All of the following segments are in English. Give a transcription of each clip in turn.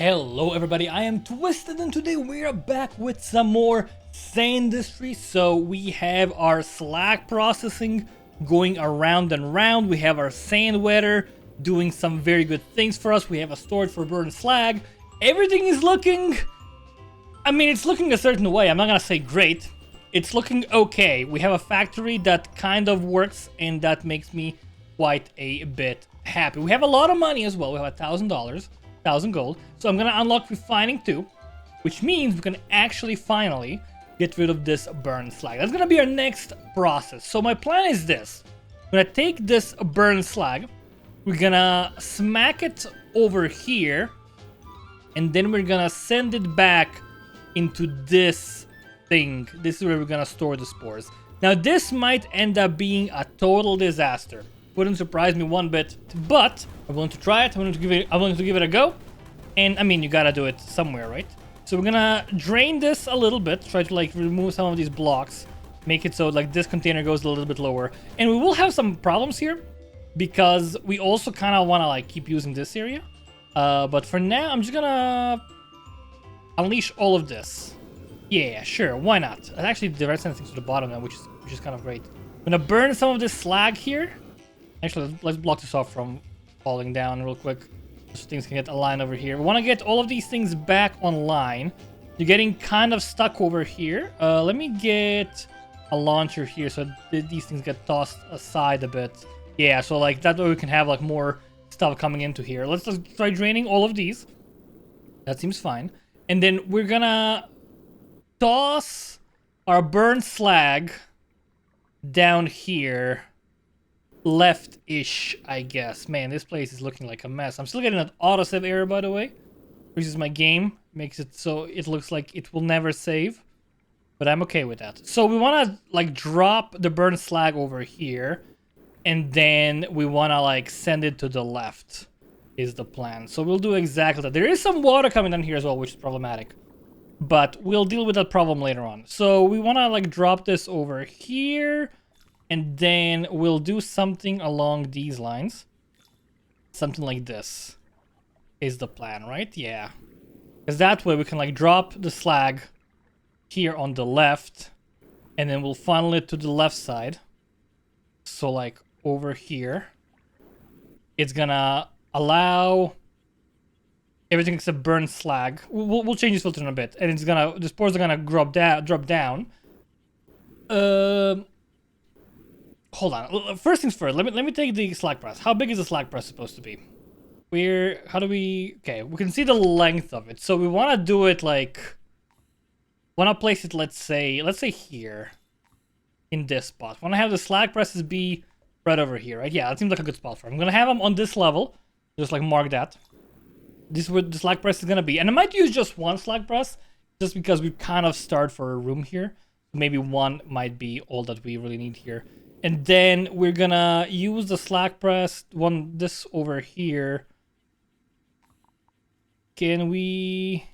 Hello everybody, I am Twisted and today we are back with some more Sandustry. So we have our slag processing going around and round. We have our sand wetter doing some very good things for us. We have a storage for burned slag. Everything is looking... it's looking a certain way. I'm not gonna say great. It's looking okay. We have a factory that kind of works and that makes me quite a bit happy. We have a lot of money as well. We have $1,000. 1,000 gold. So I'm gonna unlock refining too, which means we can actually finally get rid of this burn slag. That's gonna be our next process. So my plan is this. I'm gonna take this burn slag, we're gonna smack it over here, and then we're gonna send it back into this thing. This is where we're gonna store the spores. Now this might end up being a total disaster. Wouldn't surprise me one bit, but I'm willing to try it. I'm willing to give it a go. And you gotta do it somewhere, right? So we're gonna drain this a little bit, try to remove some of these blocks, make it so this container goes a little bit lower. And we will have some problems here because we also kind of want to keep using this area. But for now, I'm just gonna unleash all of this. Yeah, sure, why not? Actually, the red sand things to the bottom now, which is kind of great. I'm gonna burn some of this slag here. Actually, let's block this off from falling down real quick so things can get aligned over here. We want to get all of these things back online. You're getting kind of stuck over here. Let me get a launcher here so these things get tossed aside a bit. Yeah, so that way we can have more stuff coming into here. Let's just try draining all of these. That seems fine. And then we're gonna toss our burnt slag down here. Left-ish, I guess. Man, this place is looking like a mess. I'm still getting an autosave error, by the way. Which is my game. Makes it so it looks like it will never save. But I'm okay with that. So we want to, drop the burnt slag over here. And then we want to, send it to the left. Is the plan. So we'll do exactly that. There is some water coming down here as well, which is problematic. But we'll deal with that problem later on. So we want to, drop this over here. And then we'll do something along these lines. Something like this is the plan, right? Yeah. Because that way we can drop the slag here on the left. And then we'll funnel it to the left side. So over here. It's gonna allow everything except burn slag. We'll change this filter in a bit. And it's gonna, the spores are gonna drop down. Hold on. First things first. Let me take the slag press. How big is the slag press supposed to be? Okay, we can see the length of it. So we want to do it want to place it, let's say here, in this spot. Want to have the slag presses be right over here, right? Yeah, that seems like a good spot for it. I'm gonna have them on this level. Just mark that. This is where the slag press is gonna be, and I might use just one slag press, just because we kind of start for a room here. Maybe one might be all that we really need here. And then we're gonna use the slag press, this over here. Can we...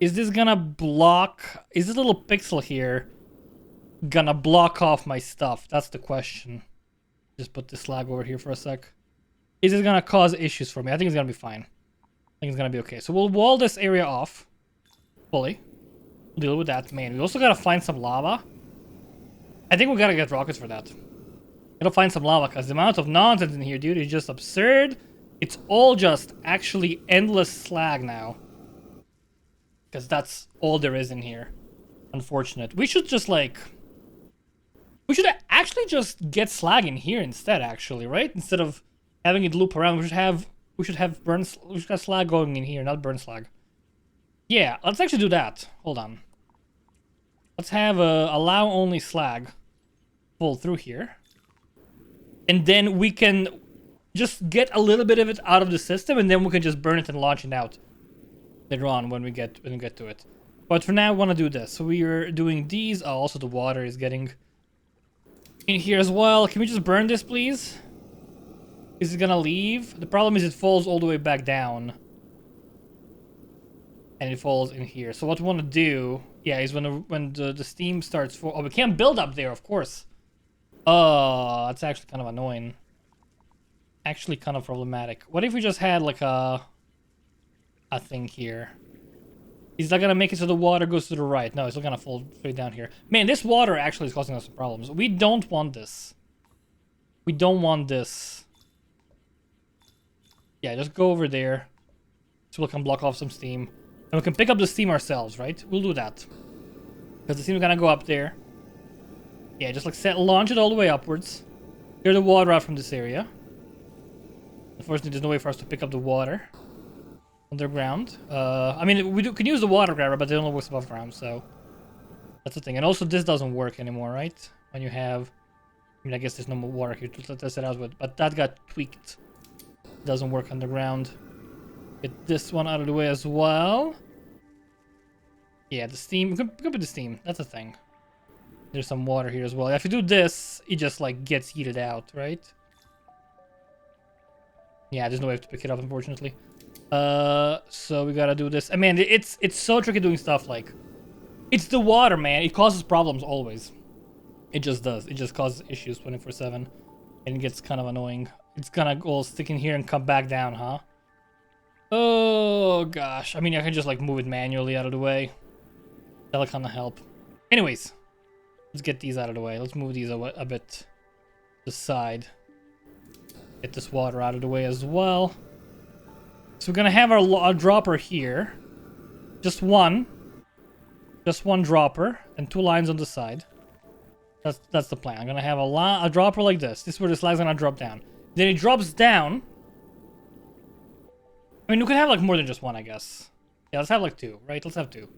Is this gonna block... Is this little pixel here gonna block off my stuff? That's the question. Just put the slag over here for a sec. Is it gonna cause issues for me? I think it's gonna be fine. I think it's gonna be okay. So we'll wall this area off fully. We'll deal with that. Man, we also gotta find some lava. I think we gotta get rockets for that. Gotta find some lava, because the amount of nonsense in here, dude, is just absurd. It's all just actually endless slag now. Because that's all there is in here. Unfortunate. We should just we should actually just get slag in here instead, actually, right? Instead of having it loop around, we should have slag going in here, not burn slag. Yeah, let's actually do that. Hold on. Let's have allow only slag pull through here. And then we can just get a little bit of it out of the system, and then we can just burn it and launch it out later on when we get to it. But for now, I want to do this. So we are doing these. Oh, also the water is getting in here as well. Can we just burn this, please? Is it gonna leave? The problem is it falls all the way back down. And it falls in here. So what we want to do, yeah, is when the steam starts for... Oh, we can't build up there, of course. Oh, that's actually kind of annoying. Actually kind of problematic. What if we just had a a thing here. He's not gonna make it so the water goes to the right. No, it's not gonna fall straight down here. Man, this water actually is causing us some problems. We don't want this. We don't want this. Yeah, just go over there. So we can block off some steam. And we can pick up the steam ourselves, right? We'll do that. Because the steam's gonna go up there. Yeah, just like launch it all the way upwards. Clear the water out from this area. Unfortunately, there's no way for us to pick up the water underground. I mean, can use the water grabber, but it only works above ground, so that's the thing. And also, this doesn't work anymore, right? When you have, I mean, I guess there's no more water here to test it out with, but that got tweaked. It doesn't work underground. Get this one out of the way as well. Yeah, the steam. We can pick up the steam. That's a thing. There's some water here as well. If you do this, it just like gets heated out, right? Yeah, there's no way to pick it up, unfortunately. So we gotta do this. I mean, it's so tricky doing stuff like... It's the water, man. It causes problems always. It just does. It just causes issues 24/7. And it gets kind of annoying. It's gonna go stick in here and come back down, huh? Oh, gosh. I mean, I can just, like, move it manually out of the way. That'll kind of help. Anyways, let's get these out of the way. Let's move these a bit to the side. Get this water out of the way as well. So we're gonna have our dropper here. Just one dropper and 2 lines on the side. That's the plan. I'm gonna have a dropper like this. This is where the slag's gonna drop down. Then it drops down. I mean, we could have like more than just one, I guess. Yeah, let's have like 2, right? Let's have 2.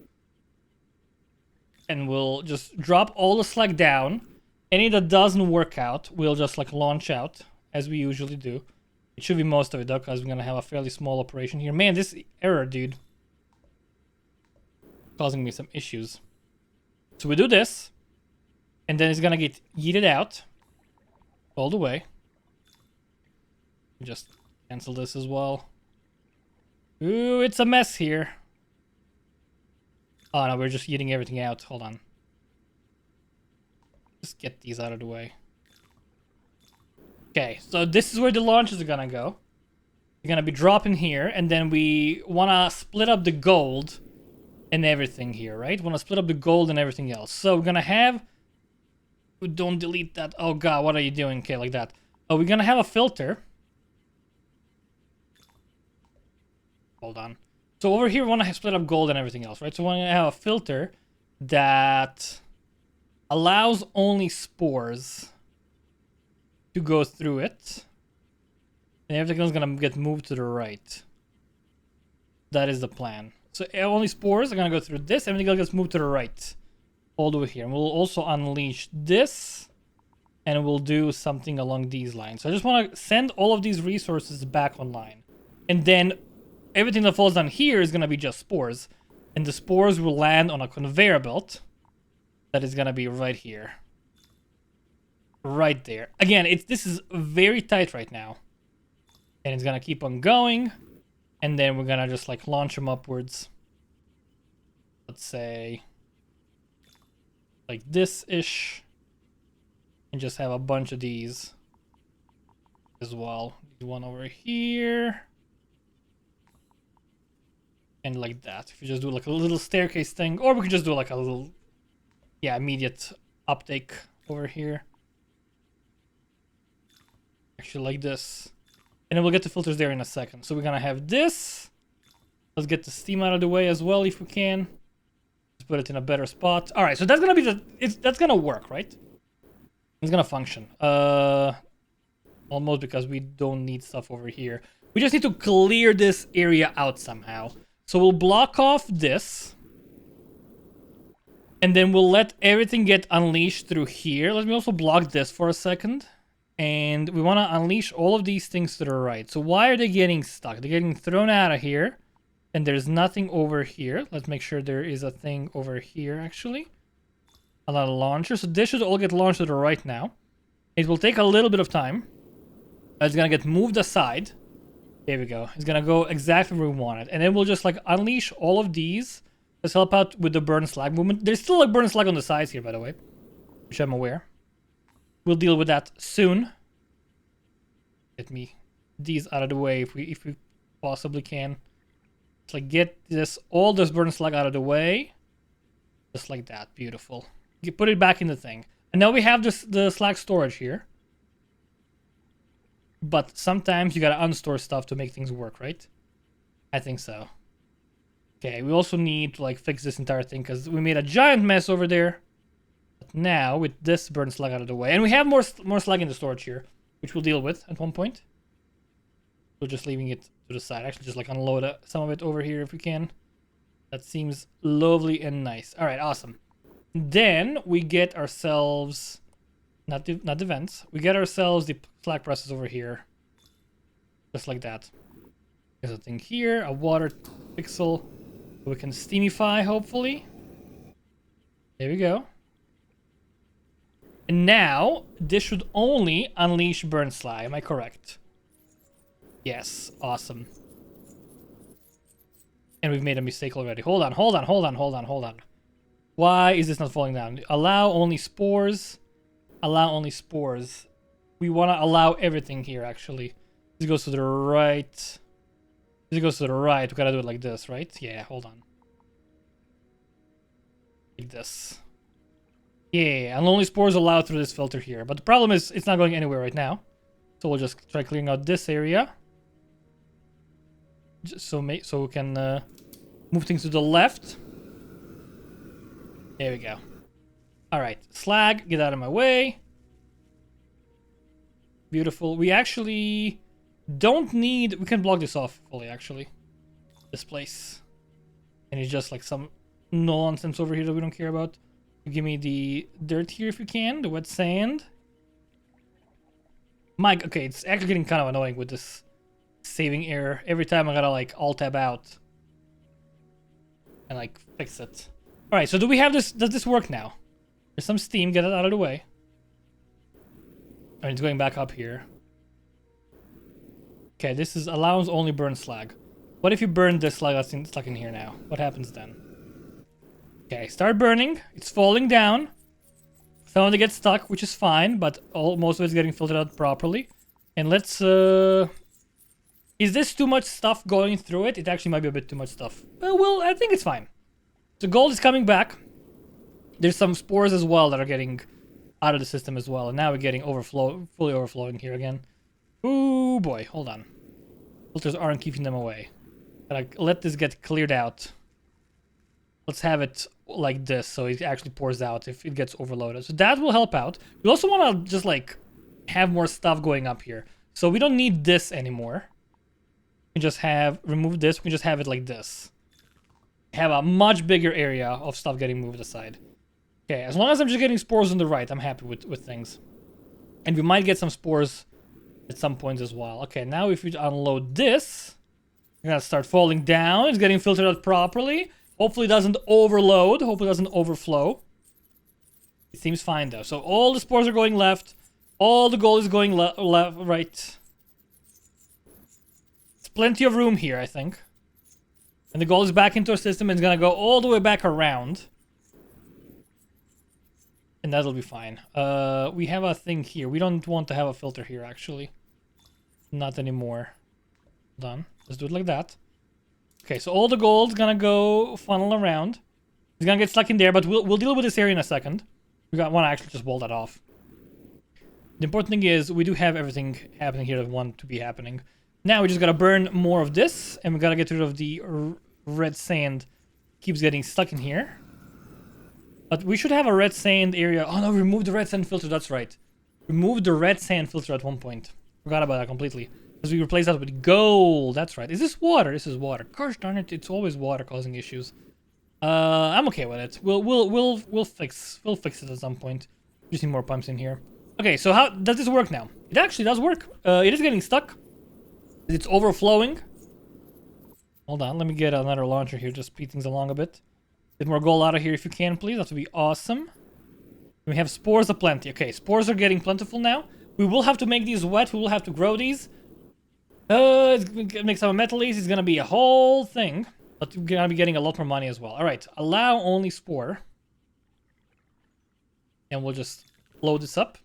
And we'll just drop all the slag down. Any that doesn't work out, we'll just like launch out, as we usually do. It should be most of it though, because we're gonna have a fairly small operation here. Man, this error, dude. Causing me some issues. So we do this. And then it's gonna get yeeted out. All the way. Just cancel this as well. Ooh, it's a mess here. Oh no, we're just yeeting everything out. Hold on. Just get these out of the way. Okay, so this is where the launches are gonna go. They're gonna be dropping here, and then we wanna split up the gold and everything here, right? Wanna split up the gold and everything else. So we're gonna have... Don't delete that. Oh god, what are you doing? Okay, like that. Oh, we're gonna have a filter. Hold on. So over here, we want to split up gold and everything else, right? So we want to have a filter that allows only spores to go through it. And everything else is going to get moved to the right. That is the plan. So only spores are going to go through this. Everything else gets moved to the right. All the way here. And we'll also unleash this. And we'll do something along these lines. So I just want to send all of these resources back online. And then everything that falls down here is going to be just spores. And the spores will land on a conveyor belt. That is going to be right here. Right there. Again, this is very tight right now. And it's going to keep on going. And then we're going to just like launch them upwards. Let's say like this-ish. And just have a bunch of these as well. One over here. And like that. If you just do like a little staircase thing. Or we could just do like a little, yeah, immediate uptake over here. Actually like this. And then we'll get the filters there in a second. So we're gonna have this. Let's get the steam out of the way as well if we can. Let's put it in a better spot. Alright, so that's gonna be that's gonna work, right? It's gonna function. Almost, because we don't need stuff over here. We just need to clear this area out somehow. So we'll block off this. And then we'll let everything get unleashed through here. Let me also block this for a second. And we want to unleash all of these things to the right. So why are they getting stuck? They're getting thrown out of here. And there's nothing over here. Let's make sure there is a thing over here, actually. A lot of launchers. So this should all get launched to the right now. It will take a little bit of time. It's going to get moved aside. There we go. It's going to go exactly where we want it. And then we'll just like unleash all of these. Let's help out with the burn slag movement. There's still like burn slag on the sides here, by the way. Which I'm aware. We'll deal with that soon. Get me these out of the way if we possibly can. Let's like get all this burn slag out of the way. Just like that. Beautiful. You put it back in the thing. And now we have the slag storage here. But sometimes you gotta unstore stuff to make things work, right? I think so. Okay, we also need to like fix this entire thing because we made a giant mess over there. But now with this burn slag out of the way, and we have more slag in the storage here, which we'll deal with at one point. We're just leaving it to the side. Actually, just like unload some of it over here if we can. That seems lovely and nice. All right, awesome. Then we get ourselves, not the vents. We get ourselves the slag presses over here, just like that. There's a thing here, a water pixel. We can steamify, hopefully. There we go. And now, this should only unleash burn slag. Am I correct? Yes, awesome. And we've made a mistake already. Hold on. Why is this not falling down? Allow only spores. Allow only spores. We want to allow everything here, actually. This goes to the right. This goes to the right. We gotta do it like this, right? Yeah, hold on. Like this. Yeah, and only spores allowed through this filter here. But the problem is, it's not going anywhere right now. So we'll just try clearing out this area. Just so we can move things to the left. There we go. Alright, slag, get out of my way. Beautiful. We actually don't need... We can block this off fully, actually. This place. And it's just like some nonsense over here that we don't care about. Give me the dirt here if you can. The wet sand. Mike, okay, it's actually getting kind of annoying with this saving error. Every time I gotta like alt-tab out. And like fix it. Alright, so do we have this... Does this work now? There's some steam. Get it out of the way. Alright, it's going back up here. Okay, this is allows only burn slag. What if you burn this slag that's stuck in here now? What happens then? Okay, start burning. It's falling down. Some of it gets stuck, which is fine, but most of it's getting filtered out properly. And let's... Is this too much stuff going through it? It actually might be a bit too much stuff. Well, I think it's fine. So gold is coming back. There's some spores as well that are getting out of the system as well. And now we're getting fully overflowing here again. Ooh, boy. Hold on. Filters aren't keeping them away. Gotta let this get cleared out. Let's have it like this so it actually pours out if it gets overloaded. So that will help out. We also want to just like have more stuff going up here. So we don't need this anymore. We can just remove this. We can just have it like this. Have a much bigger area of stuff getting moved aside. Okay, as long as I'm just getting spores on the right, I'm happy with things. And we might get some spores at some points as well. Okay, now if we unload this, we're gonna start falling down. It's getting filtered out properly. Hopefully it doesn't overload. Hopefully it doesn't overflow. It seems fine though. So all the spores are going left. All the gold is going left, right. There's plenty of room here, I think. And the gold is back into our system and it's gonna go all the way back around. And that'll be fine. We have a thing here. We don't want to have a filter here, actually. Not anymore. Done. Let's do it like that. Okay, so all the gold's gonna go funnel around. It's gonna get stuck in there, but we'll deal with this area in a second. We want to actually just wall that off. The important thing is we do have everything happening here that we want to be happening. Now we just gotta burn more of this, and we gotta get rid of the red sand. Keeps getting stuck in here. But we should have a red sand area. Oh no, remove the red sand filter, that's right. Remove the red sand filter at one point. Forgot about that completely. Because we replaced that with gold, that's right. Is this water? This is water. Gosh darn it, it's always water causing issues. I'm okay with it. We'll fix it at some point. Just need more pumps in here. Okay, so how does this work now? It actually does work. It is getting stuck. It's overflowing. Hold on, let me get another launcher here, just speed things along a bit. Get more gold out of here if you can, please. That would be awesome. We have spores aplenty. Okay, spores are getting plentiful now. We will have to make these wet. We will have to grow these. It's gonna make some metallese. It's gonna be a whole thing. But we're gonna be getting a lot more money as well. Alright, allow only spore. And we'll just load this up.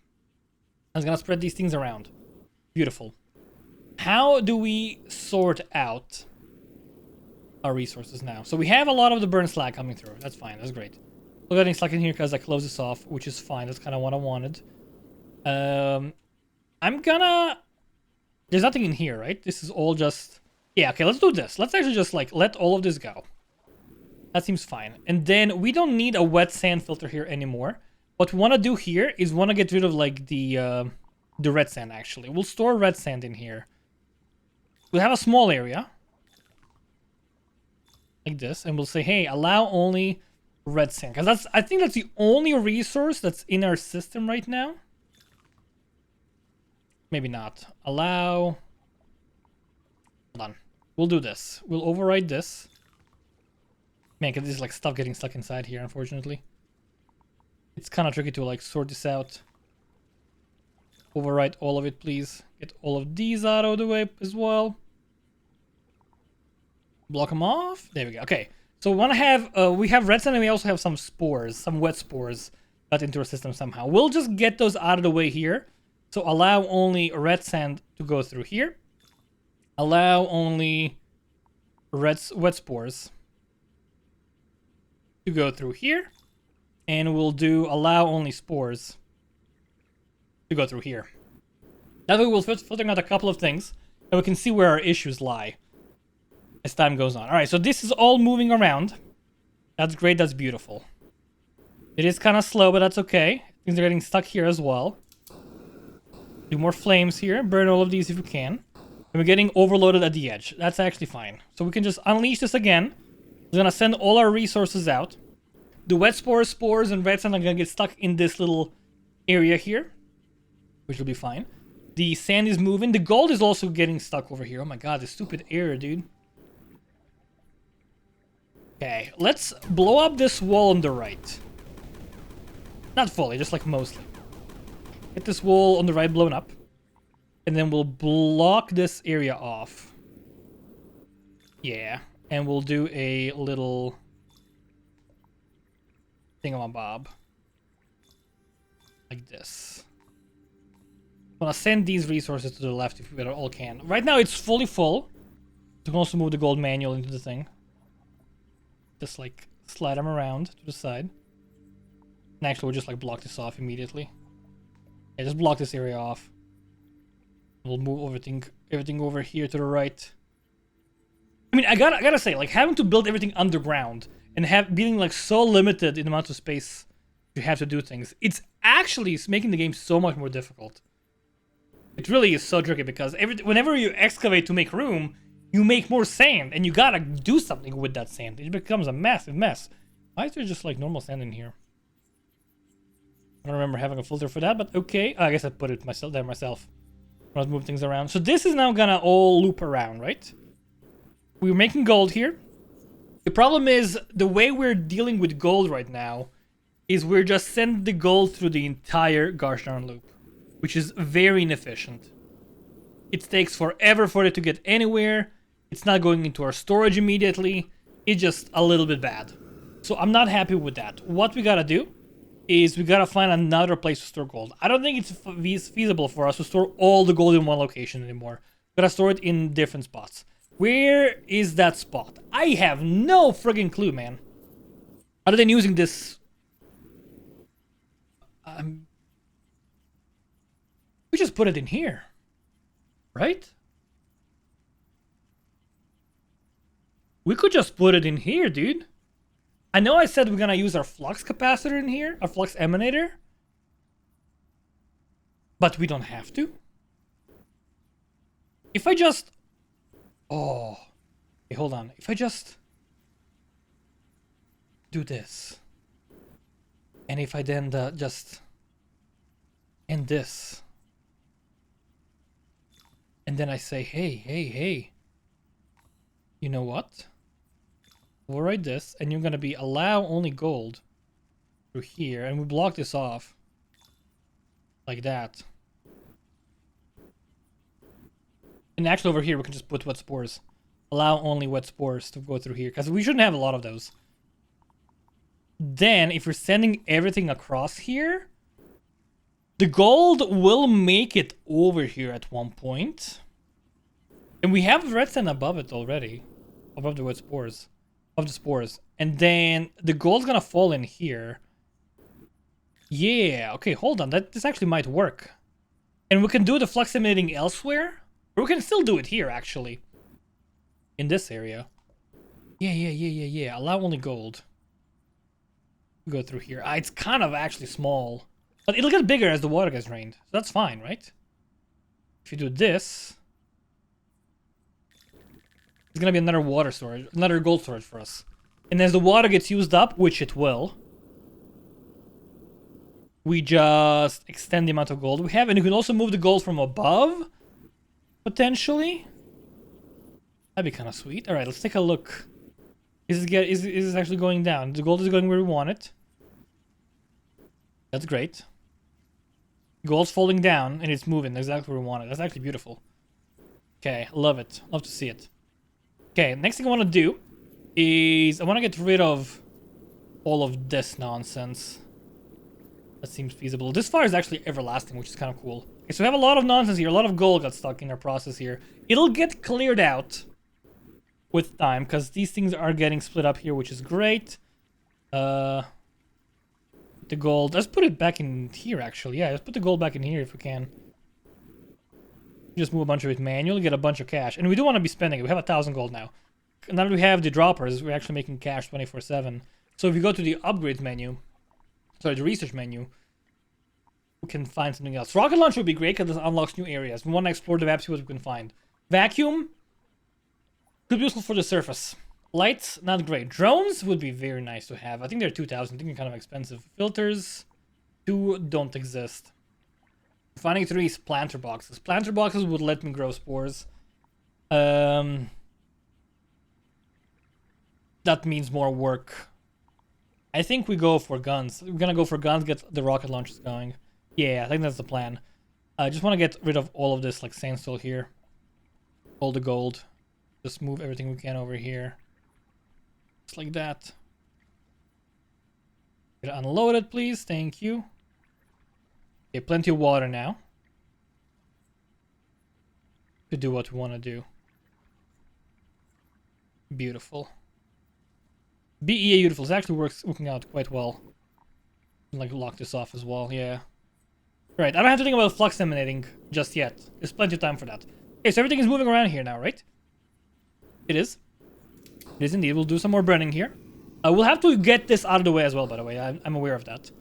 I'm gonna spread these things around. Beautiful. How do we sort out our resources now. So we have a lot of the burn slag coming through. That's fine. That's great. We're getting stuck in here because I closed this off, which is fine. That's kind of what I wanted. I'm gonna... There's nothing in here, right? This is all just... Yeah, okay, let's do this. Let's actually just, like, let all of this go. That seems fine. And then we don't need a wet sand filter here anymore. What we want to do here is want to get rid of, like, the red sand, actually. We'll store red sand in here. We'll have a small area. Like this. And we'll say, hey, allow only red sand. Because I think that's the only resource that's in our system right now. Maybe not. Allow... Hold on. We'll do this. We'll override this. Man, because there's like stuff getting stuck inside here, unfortunately. It's kind of tricky to like sort this out. Overwrite all of it, please. Get all of these out of the way as well. Block them off. There we go. Okay. So we want to have, we have red sand and we also have some spores, some wet spores got into our system somehow. We'll just get those out of the way here. So allow only red sand to go through here. Allow only wet spores to go through here. And we'll do allow only spores to go through here. That way we'll filter out a couple of things and we can see where our issues lie as time goes on. Alright, so this is all moving around. That's great, that's beautiful. It is kind of slow, but that's okay. Things are getting stuck here as well. Do more flames here. Burn all of these if you can. And we're getting overloaded at the edge. That's actually fine. So we can just unleash this again. We're going to send all our resources out. The wet spores, and red sand are going to get stuck in this little area here. Which will be fine. The sand is moving. The gold is also getting stuck over here. Oh my god, this stupid error, dude. Okay, let's blow up this wall on the right. Not fully, just like mostly. Get this wall on the right blown up. And then we'll block this area off. Yeah. And we'll do a little thingamabob. Like this. I'm gonna send these resources to the left if we all can. Right now it's fully full. You can also move the gold manual into the thing. Just like slide them around to the side. And actually we'll just like block this off immediately. Yeah, just block this area off. We'll move everything over here to the right. I mean, I gotta say, like having to build everything underground and being like so limited in the amount of space you have to do things, it's actually making the game so much more difficult. It really is so tricky because whenever you excavate to make room, you make more sand, and you gotta do something with that sand. It becomes a massive mess. Why is there just like normal sand in here? I don't remember having a filter for that, but okay. I guess I put it there myself. Let's move things around. So this is now gonna all loop around, right? We're making gold here. The problem is the way we're dealing with gold right now is we're just sending the gold through the entire gosh darn loop, which is very inefficient. It takes forever for it to get anywhere. It's not going into our storage immediately. It's just a little bit bad. So I'm not happy with that. What we gotta do is we gotta find another place to store gold. I don't think it's feasible for us to store all the gold in one location anymore. We gotta store it in different spots. Where is that spot? I have no friggin' clue, man. Other than using this... we just put it in here. Right? We could just put it in here, dude. I know I said we're gonna use our flux capacitor in here, our flux emanator. But we don't have to. If I just... Oh. Hey, hold on. If I just... do this. And if I then just... end this. And then I say, hey. You know what? We'll write this, and you're gonna be allow only gold through here, and we block this off. Like that. And actually over here we can just put wet spores. Allow only wet spores to go through here, because we shouldn't have a lot of those. Then, if we're sending everything across here, the gold will make it over here at one point. And we have red sand above it already. Above the wet spores. Above the spores. And then the gold's gonna fall in here. Yeah, okay, hold on. This actually might work. And we can do the flux emitting elsewhere. Or we can still do it here, actually. In this area. Yeah. Allow only gold. Go through here. It's kind of actually small. But it'll get bigger as the water gets drained. So that's fine, right? If you do this... It's gonna be another water storage. Another gold storage for us. And as the water gets used up, which it will... We just extend the amount of gold we have. And you can also move the gold from above. Potentially. That'd be kind of sweet. Alright, let's take a look. Is this actually going down? The gold is going where we want it. That's great. Gold's falling down and it's moving exactly where we want it. That's actually beautiful. Okay, love it. Love to see it. Okay, next thing I want to do is I want to get rid of all of this nonsense. That seems feasible. This fire is actually everlasting, which is kind of cool. Okay, so we have a lot of nonsense here. A lot of gold got stuck in our process here. It'll get cleared out with time, because these things are getting split up here, which is great. The gold. Let's put it back in here, actually. Yeah, let's put the gold back in here if we can. Just move a bunch of it manually, get a bunch of cash. And we do want to be spending it. We have 1,000 gold now. Now that we have the droppers, we're actually making cash 24/7. So if you go to the upgrades menu, sorry, the research menu, we can find something else. Rocket launch would be great because it unlocks new areas. We want to explore the map, see what we can find. Vacuum could be useful for the surface. Lights, not great. Drones would be very nice to have. I think they're 2,000. I think they're kind of expensive. Filters, 2 don't exist. Finding 3 is planter boxes. Planter boxes would let me grow spores. That means more work. I think we go for guns. We're gonna go for guns, get the rocket launchers going. Yeah, I think that's the plan. I just want to get rid of all of this, like sandstone here. All the gold. Just move everything we can over here. Just like that. Get it unloaded, please. Thank you. Okay, plenty of water now. To do what we want to do. Beautiful. BEA beautiful. It actually working out quite well. Like lock this off as well, yeah. Right, I don't have to think about flux emanating just yet. There's plenty of time for that. Okay, so everything is moving around here now, right? It is. It is indeed. We'll do some more burning here. We'll have to get this out of the way as well, by the way. I'm aware of that.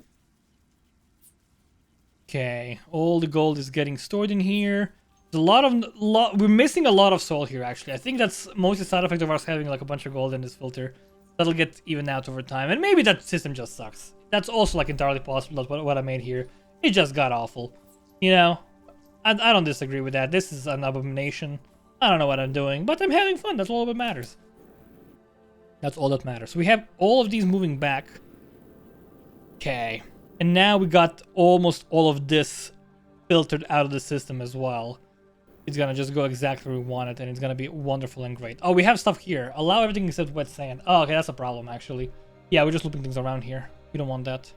Okay, all the gold is getting stored in here. There's a we're missing a lot of soil here, actually. I think that's mostly a side effect of us having like a bunch of gold in this filter. That'll get even out over time. And maybe that system just sucks. That's also like entirely possible. That's what I made here. It just got awful. You know, I don't disagree with that. This is an abomination. I don't know what I'm doing, but I'm having fun. That's all that matters. That's all that matters. So we have all of these moving back. Okay. And now we got almost all of this filtered out of the system as well. It's gonna just go exactly where we want it, and it's gonna be wonderful and great. Oh, we have stuff here. Allow everything except wet sand. Oh, okay, that's a problem, actually. Yeah, we're just looping things around here. We don't want that.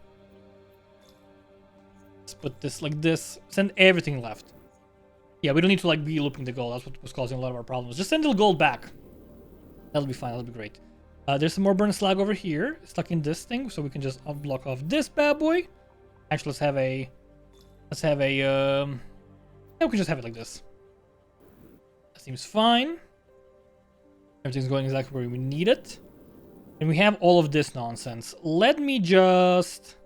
Let's put this like this. Send everything left. Yeah, we don't need to like be looping the gold. That's what was causing a lot of our problems. Just send the gold back. That'll be fine. That'll be great. There's some more burn slag over here, stuck in this thing, so we can just block off this bad boy. Actually, yeah, we can just have it like this. That seems fine. Everything's going exactly where we need it. And we have all of this nonsense. Let me just...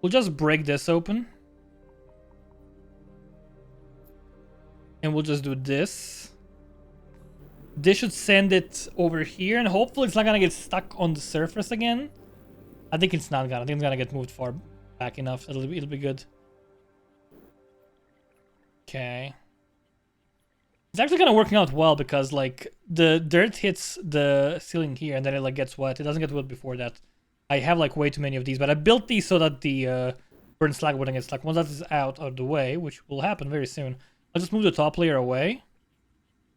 We'll just break this open. And we'll just do this. This should send it over here, and hopefully it's not gonna get stuck on the surface again. I think it's not gonna. I think it's gonna get moved far back enough. It'll be good. Okay. It's actually kind of working out well because like the dirt hits the ceiling here and then it like gets wet. It doesn't get wet before that. I have like way too many of these, but I built these so that the burnt slag wouldn't get stuck. Once that is out of the way, which will happen very soon, I'll just move the top layer away.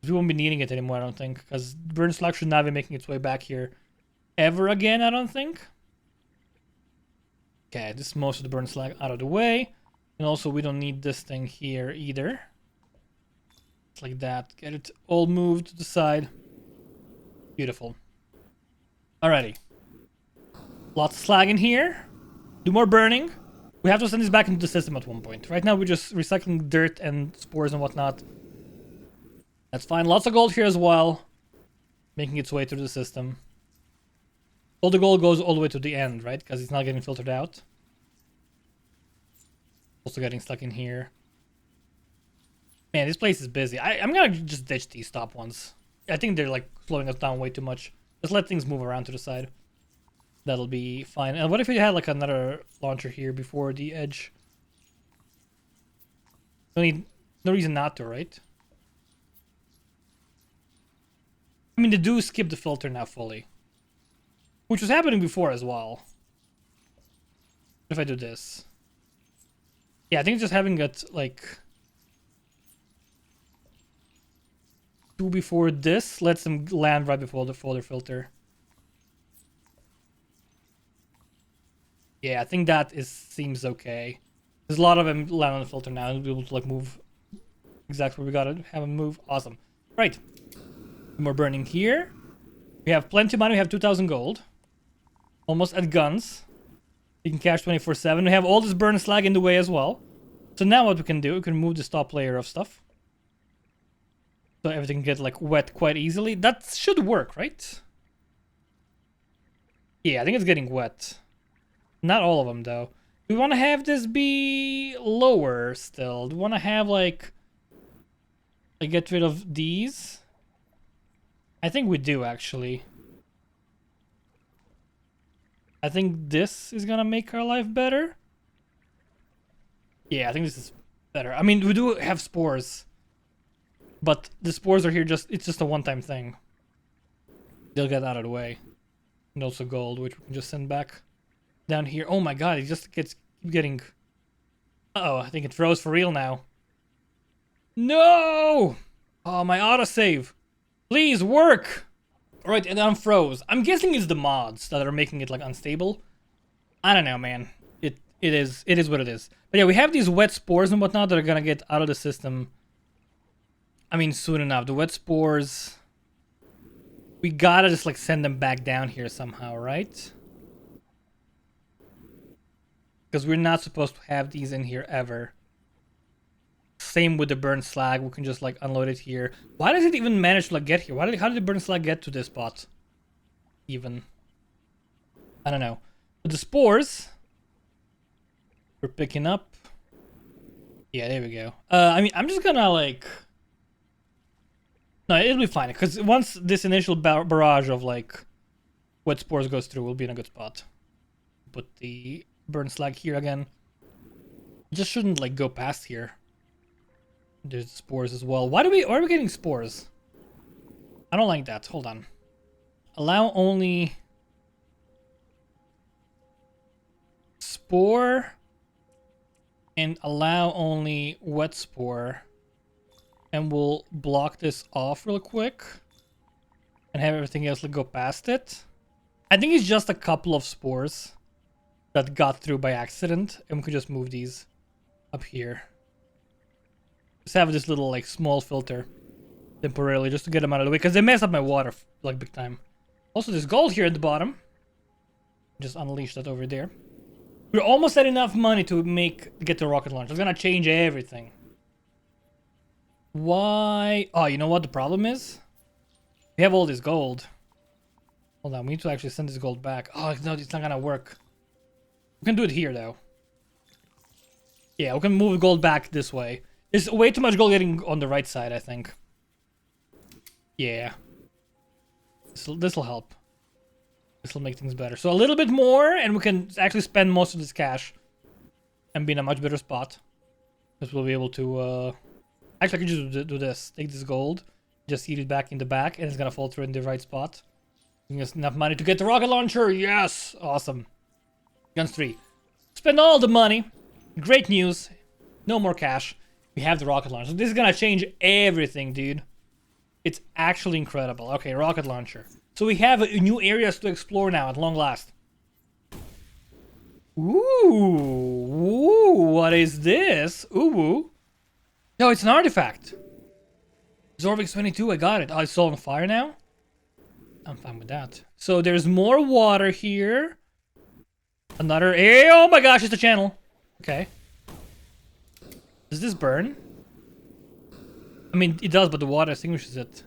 We won't be needing it anymore, I don't think, because burnt slag should not be making its way back here ever again, I don't think. Okay, this is most of the burnt slag out of the way. And also, we don't need this thing here either. It's like that. Get it all moved to the side. Beautiful. Alrighty. Lots of slag in here. Do more burning. We have to send this back into the system at one point. Right now we're just recycling dirt and spores and whatnot. That's fine. Lots of gold here as well. Making its way through the system. All the gold goes all the way to the end, right? Because it's not getting filtered out. Also getting stuck in here. Man, this place is busy. I'm gonna just ditch these top ones. I think they're like slowing us down way too much. Just let things move around to the side. That'll be fine. And what if we had like another launcher here before the edge? No reason not to, right? I mean, they do skip the filter now fully. Which was happening before as well. What if I do this? Yeah, I think just having it like... two before this lets them land right before the folder filter. Yeah, I think that seems okay. There's a lot of them land on the filter now and we'll be able to like move exactly where we gotta have them move. Awesome. Right. More burning here. We have plenty of money. We have 2,000 gold. Almost at guns. We can cash 24/7. We have all this burn slag in the way as well. So now what we can do, we can move this top layer of stuff. So everything can get like wet quite easily. That should work, right? Yeah, I think it's getting wet. Not all of them though. Do we want to have this be lower still? Do we want to have like get rid of these? I think we do actually. I think this is gonna make our life better. Yeah, I think this is better. I mean, we do have spores. But the spores are here it's just a one-time thing. They'll get out of the way. And also gold, which we can just send back down here. Oh my god, it just keep getting... Uh-oh, I think it froze for real now. No! Oh, my autosave. Please, work! Alright, and unfroze. I'm guessing it's the mods that are making it, like, unstable. I don't know, man. It is what it is. But yeah, we have these wet spores and whatnot that are gonna get out of the system. I mean, soon enough. The wet spores... We gotta just, like, send them back down here somehow, right? Because we're not supposed to have these in here ever. Same with the burnt slag. We can just, like, unload it here. Why does it even manage to, like, get here? How did the burnt slag get to this spot? Even. I don't know. But the spores... We're picking up. Yeah, there we go. I mean, I'm just gonna, like... No, it'll be fine. Because once this initial barrage of, like, wet spores goes through, we'll be in a good spot. Put the burnt slag here again. Just shouldn't, like, go past here. There's spores as well. Why are we getting spores? I don't like that. Hold on. Allow only... Spore... And allow only wet spore. And we'll block this off real quick. And have everything else like, go past it. I think it's just a couple of spores that got through by accident. And we could just move these up here. Just have this little like small filter temporarily just to get them out of the way. Because they mess up my water like big time. Also there's gold here at the bottom. Just unleash that over there. We're almost at enough money to get the rocket launcher. It's gonna change everything. Why? Oh, you know what the problem is? We have all this gold. Hold on, we need to actually send this gold back. Oh, no, it's not gonna work. We can do it here, though. Yeah, we can move gold back this way. There's way too much gold getting on the right side, I think. Yeah. This'll help. This'll make things better. So a little bit more, and we can actually spend most of this cash. And be in a much better spot. Because we'll be able to, Actually, I can just do this. Take this gold. Just seed it back in the back, and it's gonna fall through in the right spot. Giving us enough money to get the rocket launcher. Yes! Awesome. Guns 3. Spend all the money. Great news. No more cash. We have the rocket launcher. This is gonna change everything, dude. It's actually incredible. Okay, rocket launcher. So we have new areas to explore now at long last. Ooh, what is this? Ooh. No, it's an artifact. Zorvix 22, I got it. Oh, it's all on fire now? I'm fine with that. So there's more water here. Another area. Oh my gosh, it's a channel. Okay. Does this burn? I mean, it does, but the water extinguishes it.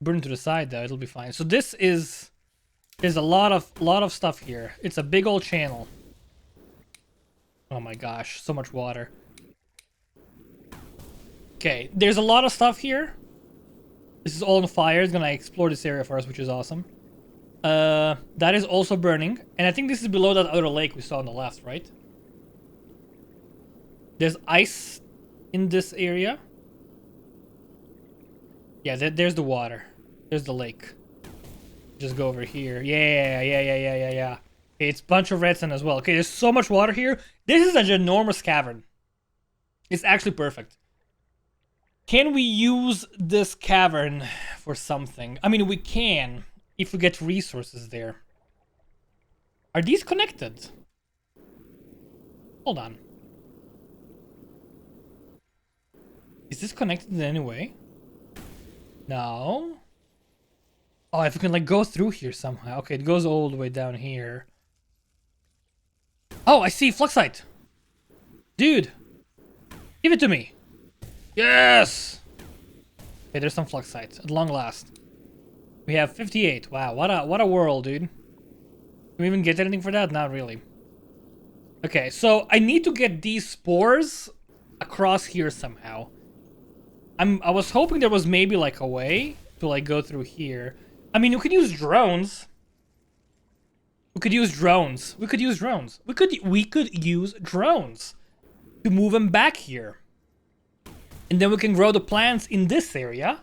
Burn to the side though, it'll be fine. So this is... There's a lot of stuff here. It's a big old channel. Oh my gosh, so much water. Okay, there's a lot of stuff here. This is all on fire. It's gonna explore this area for us, which is awesome. That is also burning. And I think this is below that other lake we saw on the left, right? There's ice in this area. Yeah, there's the water. There's the lake. Just go over here. Yeah. Okay, it's a bunch of redstone as well. Okay, there's so much water here. This is a ginormous cavern. It's actually perfect. Can we use this cavern for something? I mean, we can if we get resources there. Are these connected? Hold on. Is this connected in any way? No. Oh, if we can like go through here somehow. Okay, it goes all the way down here. Oh, I see Fluxite. Dude. Give it to me. Yes! Okay, there's some Fluxite at long last. We have 58. Wow, what a world, dude. Can we even get anything for that? Not really. Okay, so I need to get these spores across here somehow. I was hoping there was maybe like a way to like go through here. I mean, we could use drones. We could use drones. We could use drones to move them back here. And then we can grow the plants in this area.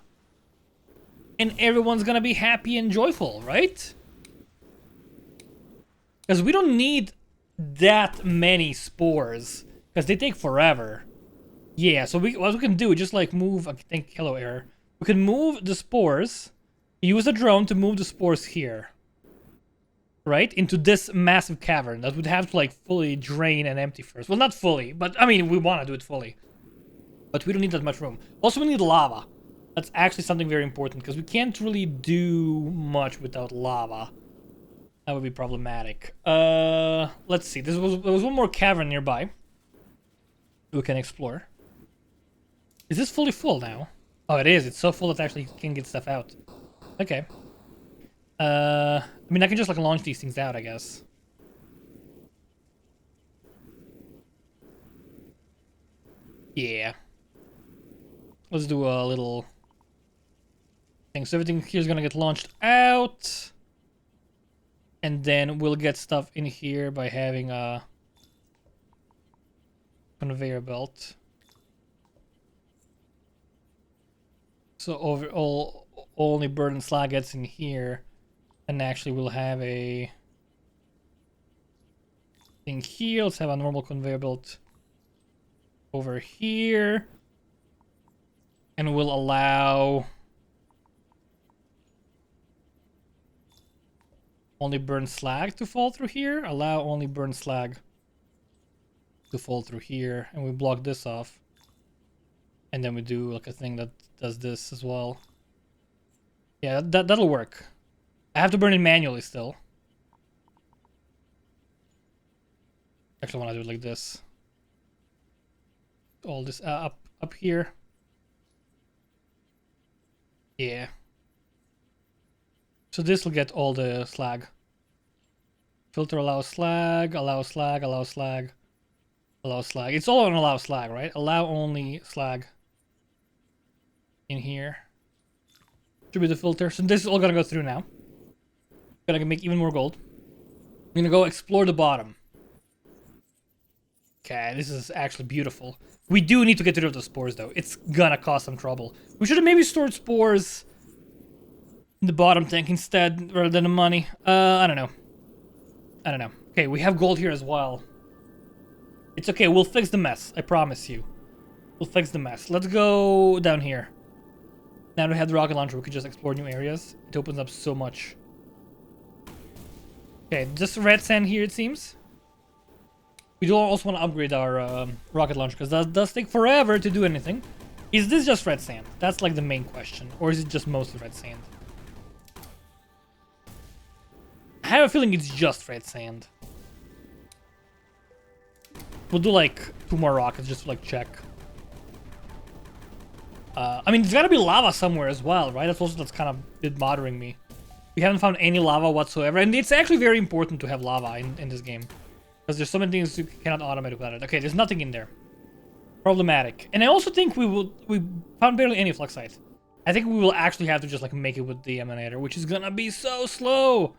And everyone's gonna be happy and joyful, right? Because we don't need that many spores. Because they take forever. Yeah, so what we can do, just like move, I think, hello error. We can move the spores, use a drone to move the spores here. Right? Into this massive cavern that would have to like fully drain and empty first. Well, not fully, but I mean, we want to do it fully. But we don't need that much room. Also, we need lava. That's actually something very important because we can't really do much without lava. That would be problematic. Let's see. There was one more cavern nearby we can explore. Is this fully full now? Oh, it is. It's so full that actually can get stuff out. Okay. I mean, I can just like launch these things out, I guess. Yeah. Let's do a little thing. So everything here is gonna get launched out. And then we'll get stuff in here by having a conveyor belt. So overall, only bird and slag gets in here. And actually we'll have a thing here. Let's have a normal conveyor belt over here. And we'll allow only burn slag to fall through here. Allow only burn slag to fall through here. And we block this off. And then we do like a thing that does this as well. Yeah, that'll work. I have to burn it manually still. Actually, I want to do it like this. All this up here. Yeah. So this will get all the slag. Filter allow slag, allow slag, allow slag, allow slag. It's all on allow slag, right? Allow only slag in here. Should be the filter. So this is all gonna go through now. Gonna make even more gold. I'm gonna go explore the bottom. Okay, this is actually beautiful. We do need to get rid of the spores though. It's gonna cause some trouble. We should have maybe stored spores in the bottom tank instead, rather than the money. I don't know. Okay, we have gold here as well. It's okay, we'll fix the mess. I promise you. We'll fix the mess. Let's go down here. Now that we have the rocket launcher, we can just explore new areas. It opens up so much. Okay, just red sand here, it seems. We do also want to upgrade our rocket launcher, because that does take forever to do anything. Is this just red sand? That's like the main question. Or is it just mostly red sand? I have a feeling it's just red sand. We'll do like 2 more rockets just to like check. I mean, there's gotta be lava somewhere as well, right? That's kind of a bit bothering me. We haven't found any lava whatsoever, and it's actually very important to have lava in this game. Because there's so many things you cannot automate without it. Okay, there's nothing in there. Problematic. And I also think we found barely any fluxite. I think we will actually have to just like make it with the emanator, which is gonna be so slow.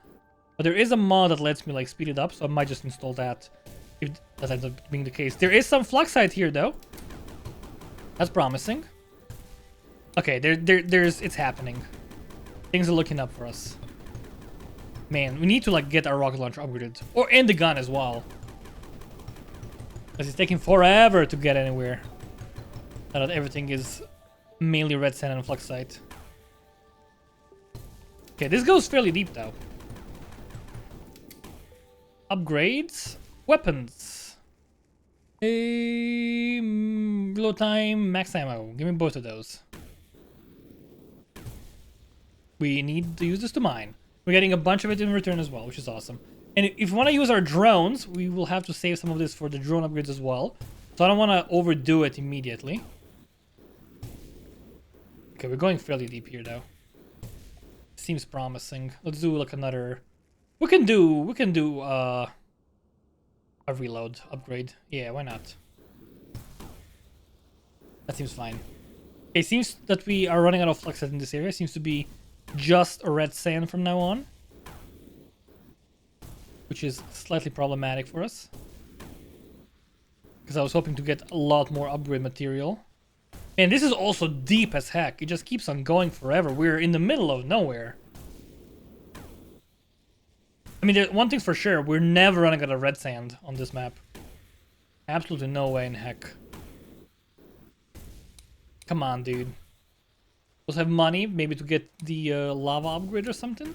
But there is a mod that lets me like speed it up, so I might just install that if that ends up being the case. There is some fluxite here though. That's promising. Okay, it's happening. Things are looking up for us. Man, we need to like get our rocket launcher upgraded, and the gun as well, because it's taking forever to get anywhere. Now that everything is mainly red sand and fluxite. Okay, this goes fairly deep though. Upgrades, weapons, reload time, max ammo. Give me both of those. We need to use this to mine. We're getting a bunch of it in return as well, which is awesome. And if we want to use our drones, we will have to save some of this for the drone upgrades as well. So I don't want to overdo it immediately. Okay, we're going fairly deep here though. Seems promising. Let's do like another. We can do a reload upgrade. Yeah, why not? That seems fine. It seems that we are running out of fluxite in this area. Seems to be just a red sand from now on, which is slightly problematic for us, because I was hoping to get a lot more upgrade material. And this is also deep as heck. It just keeps on going forever. We're in the middle of nowhere. I mean, one thing's for sure, we're never running out of red sand on this map. Absolutely no way in heck. Come on, dude. Also have money, maybe to get the lava upgrade or something.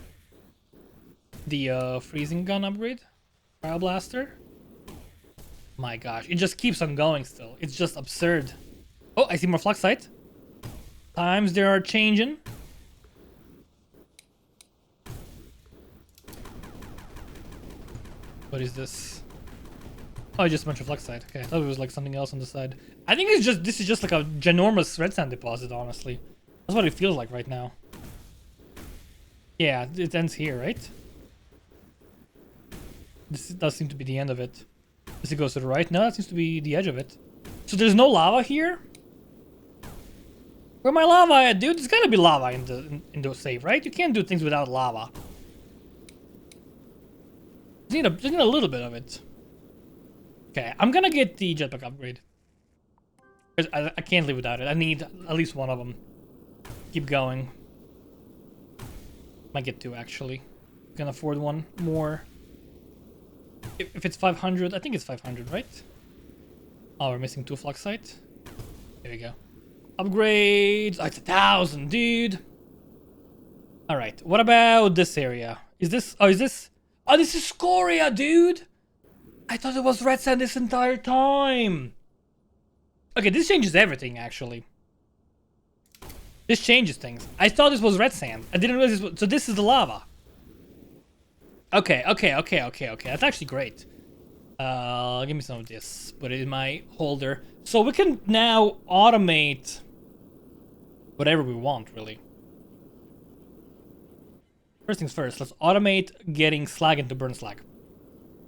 The freezing gun upgrade. Fire blaster. My gosh, it just keeps on going still. It's just absurd. Oh, I see more fluxite. Times they are changing. What is this? Oh, just a bunch of fluxite. Okay, I thought it was like something else on the side. I think this is just like a ginormous red sand deposit, honestly. That's what it feels like right now. Yeah, it ends here, right? This does seem to be the end of it. Does it go to the right? No, that seems to be the edge of it. So there's no lava here? Where my lava at, dude? There's gotta be lava in the save, right? You can't do things without lava. Just need a little bit of it. Okay, I'm gonna get the jetpack upgrade. I can't live without it. I need at least one of them. Keep going. Might get 2 actually. Can afford one more. If it's 500, I think it's 500, right? Oh, we're missing 2 fluxite. There we go. Upgrades. Oh, it's 1,000, dude. All right. What about this area? Is this? Oh, is this? Oh, this is scoria, dude. I thought it was red sand this entire time. Okay, this changes everything actually. This changes things. I thought this was red sand. I didn't realize this was... So this is the lava. Okay. That's actually great. Give me some of this. Put it in my holder. So we can now automate whatever we want, really. First things first, let's automate getting slag into burn slag.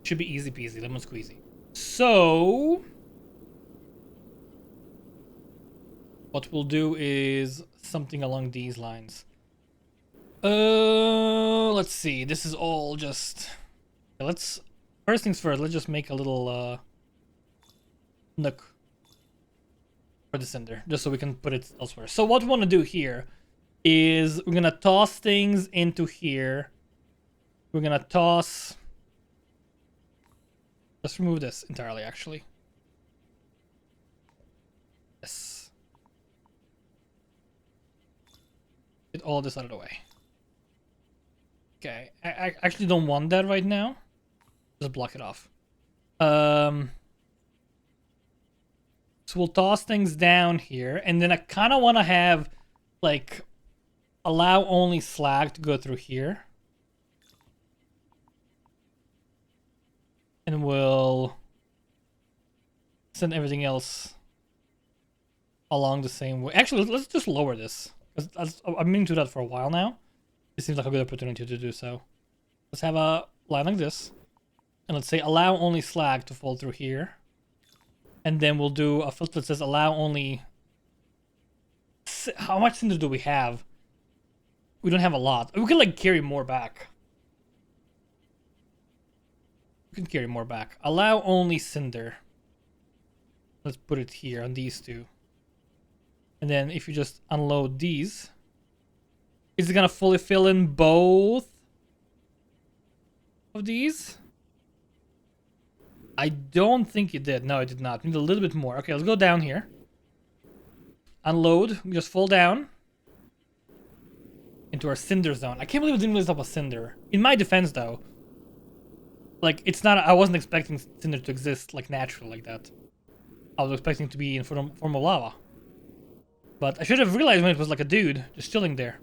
Should be easy peasy, lemon squeezy. So... what we'll do is something along these lines. Let's see. This is all just... let's... first things first, let's just make a little nook for the cinder, just so we can put it elsewhere. So what we want to do here is we're gonna toss things into here. We're gonna toss... let's remove this entirely, actually. Yes. Get all this out of the way. Okay, I actually don't want that right now. Just block it off. So we'll toss things down here, and then I kind of want to have, like, allow only slag to go through here. send everything else along the same way. Actually, let's just lower this. Because I've been to that for a while now. It seems like a good opportunity to do so. Let's have a line like this. And let's say allow only slag to fall through here. And then we'll do a filter that says allow only... How much cinder do we have? We don't have a lot. We can like carry more back. We can carry more back. Allow only cinder. Let's put it here on these two. And then if you just unload these, is it gonna fully fill in both of these? I don't think it did. No, it did not. We need a little bit more. Okay, let's go down here. Unload. We just fall down into our cinder zone. I can't believe it didn't list up a cinder. In my defense, though, like it's not. I wasn't expecting cinder to exist like naturally like that. I was expecting it to be in form of lava. But I should have realized when it was like a dude just chilling there.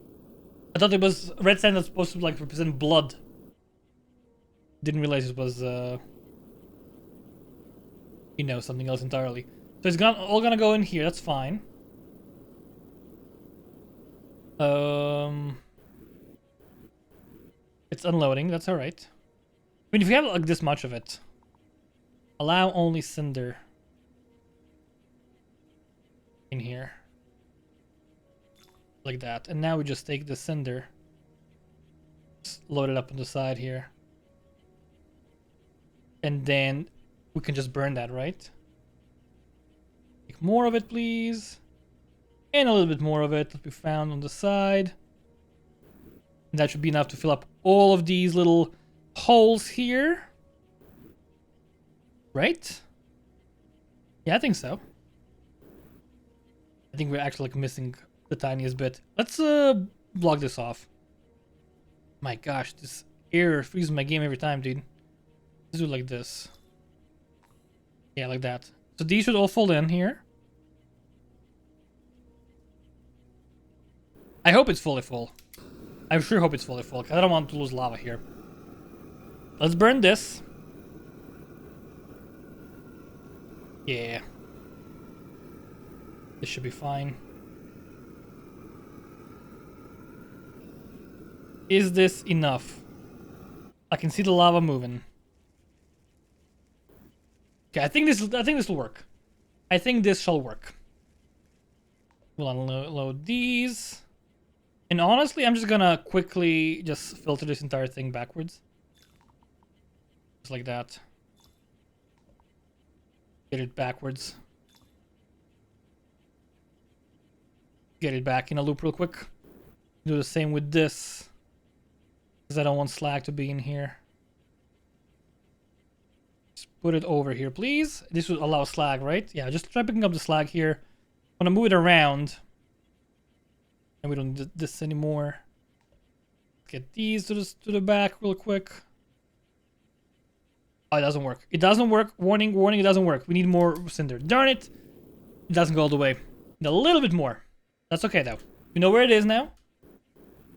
I thought it was red sand that's supposed to like represent blood. Didn't realize it was you know, something else entirely. So it's all gonna go in here. That's fine. It's unloading. That's all right. I mean, if you have like this much of it, allow only cinder in here. Like that. And now we just take the cinder, just load it up on the side here. And then we can just burn that, right? Take more of it, please. And a little bit more of it that we found on the side. And that should be enough to fill up all of these little holes here. Right? Yeah, I think so. I think we're actually like missing the tiniest bit. Let's block this off. My gosh, this error freezes my game every time, dude. Let's do it like this. Yeah, like that. So these should all fall in here. I hope it's fully full. I sure hope it's fully full, because I don't want to lose lava here. Let's burn this. Yeah. This should be fine. Is this enough? I can see the lava moving. Okay, I think this will work. I think this shall work. We'll unload these. And honestly, I'm just gonna quickly just filter this entire thing backwards. Just like that. Get it backwards. Get it back in a loop real quick. Do the same with this. Because I don't want slag to be in here. Just put it over here, please. This would allow slag, right? Yeah, just try picking up the slag here. I'm gonna move it around. And we don't need this anymore. Get these to the back real quick. Oh, it doesn't work. It doesn't work. Warning, warning, it doesn't work. We need more cinder. Darn it. It doesn't go all the way. Need a little bit more. That's okay though. We know where it is now.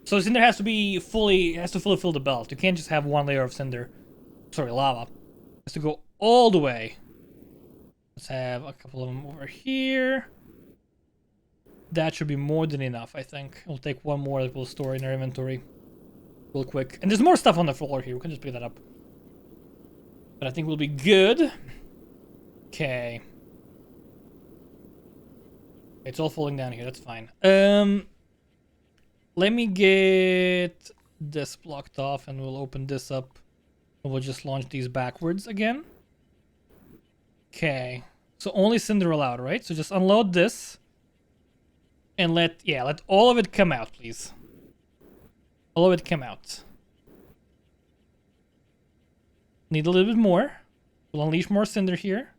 So cinder has to fully fill the belt. You can't just have one layer of cinder. Sorry, lava. It has to go all the way. Let's have a couple of them over here. That should be more than enough, I think. We'll take one more that we'll store in our inventory real quick. And there's more stuff on the floor here. We can just pick that up. But I think we'll be good. Okay. It's all falling down here. That's fine. Let me get this blocked off and we'll open this up. And we'll just launch these backwards again. Okay. So only cinder allowed, right? So just unload this. And let all of it come out, please. All of it come out. Need a little bit more. We'll unleash more cinder here.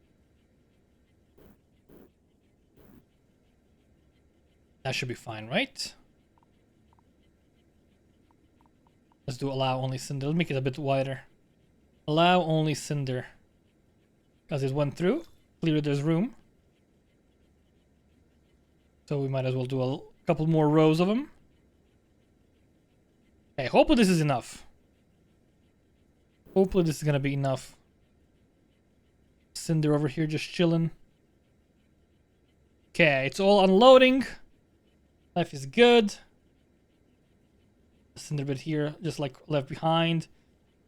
That should be fine, right? Let's do allow only cinder. Let's make it a bit wider. Allow only cinder. Because it went through. Clearly there's room. So we might as well do a couple more rows of them. Okay, hopefully this is enough. Hopefully this is gonna be enough. Cinder over here just chilling. Okay, it's all unloading. Life is good. A cinder bit here, just like left behind.